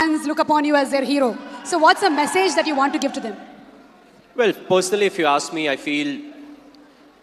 Fans look upon you as their hero. So what's a message that you want to give to them? Well, personally, if you ask me, I feel,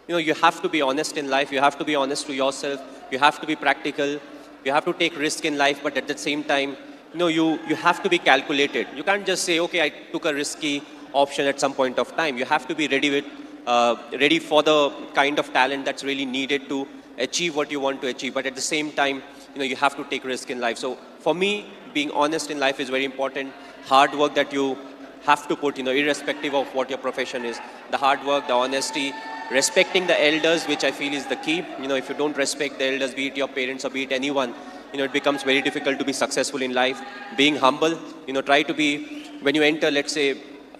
you have to be honest in life. You have to be honest to yourself. You have to be practical. You have to take risk in life, but at the same time, you have to be calculated. You can't just say, okay, I took a risky option at some point of time. You have to be ready for the kind of talent that's really needed to achieve what you want to achieve. But at the same time, you have to take risk in life. So for me, being honest in life is very important. Hard work that you have to put, irrespective of what your profession is. The hard work, the honesty, respecting the elders, which I feel is the key. If you don't respect the elders, be it your parents or be it anyone, it becomes very difficult to be successful in life. Being humble, try to be, when you enter, let's say,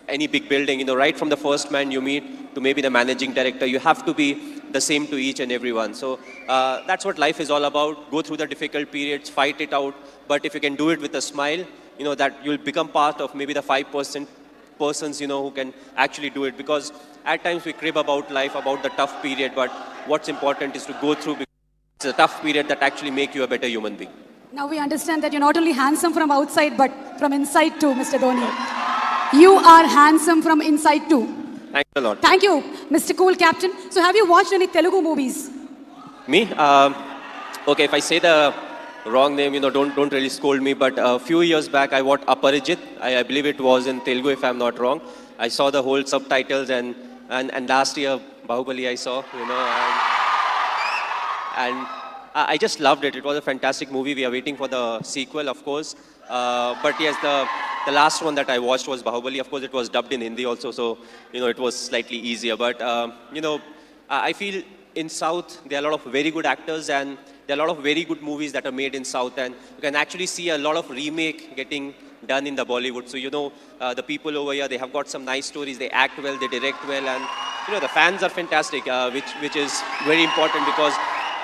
any big building, right from the first man you meet to maybe the managing director, you have to be the same to each and everyone. So that's what life is all about. Go through the difficult periods, fight it out. But if you can do it with a smile, that you'll become part of maybe the 5% persons, who can actually do it. Because at times we crib about life, about the tough period, but what's important is to go through, because it's a tough period that actually make you a better human being. Now we understand that you're not only handsome from outside, but from inside too, Mr. Dhoni. You are handsome from inside too. Thanks a lot. Thank you, Mr. Cool Captain. So have you watched any Telugu movies? Me? Okay, if I say the wrong name, don't really scold me, but a few years back I watched Aparijit. I believe it was in Telugu, if I'm not wrong. I saw the whole subtitles, and last year Bahubali I saw, and I just loved it. It was a fantastic movie. We are waiting for the sequel, of course. But yes, the last one that I watched was Bahubali. Of course, it was dubbed in Hindi also, so it was slightly easier. But I feel in South there are a lot of very good actors, and there are a lot of very good movies that are made in South, and you can actually see a lot of remake getting done in the Bollywood. So the people over here, they have got some nice stories. They act well, they direct well, and the fans are fantastic, which is very important, because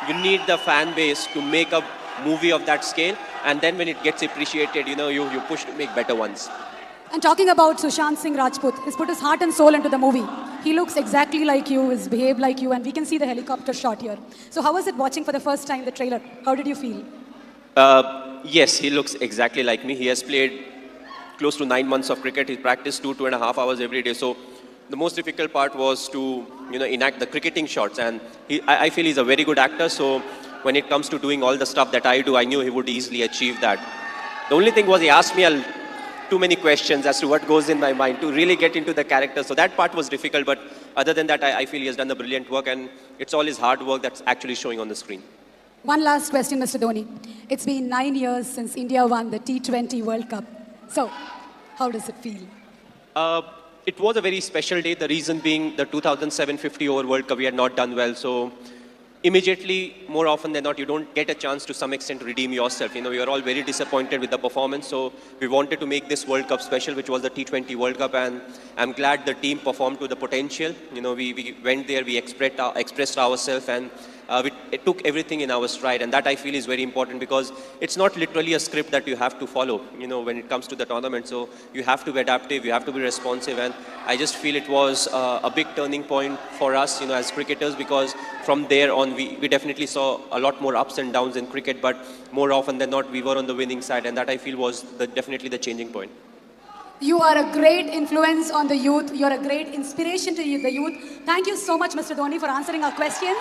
you need the fan base to make a movie of that scale, and then when it gets appreciated, you push to make better ones. And talking about Sushant Singh Rajput, he's put his heart and soul into the movie. He looks exactly like you, he's behaved like you, and we can see the helicopter shot here. So how was it watching for the first time the trailer? How did you feel? Yes, he looks exactly like me. He has played close to 9 months of cricket. He practiced 2.5 hours every day. So the most difficult part was to enact the cricketing shots, and I feel he's a very good actor. So when it comes to doing all the stuff that I do, I knew he would easily achieve that. The only thing was he asked me too many questions as to what goes in my mind to really get into the character. So that part was difficult, but other than that, I feel he has done the brilliant work, and it's all his hard work that's actually showing on the screen. One last question, Mr. Dhoni. It's been 9 years since India won the T20 World Cup. So, how does it feel? It was a very special day. The reason being the 2007 50-over World Cup, we had not done well. So immediately, more often than not, you don't get a chance to some extent to redeem yourself. We were all very disappointed with the performance. So we wanted to make this World Cup special, which was the T20 World Cup. And I'm glad the team performed to the potential. We went there, we expressed ourselves, and it took everything in our stride. And that I feel is very important, because it's not literally a script that you have to follow, when it comes to the tournament. So you have to be adaptive, you have to be responsive. And I just feel it was a big turning point for us, as cricketers, because from there on, we definitely saw a lot more ups and downs in cricket, but more often than not, we were on the winning side. And that I feel was definitely the changing point. You are a great influence on the youth. You're a great inspiration to the youth. Thank you so much, Mr. Dhoni, for answering our questions.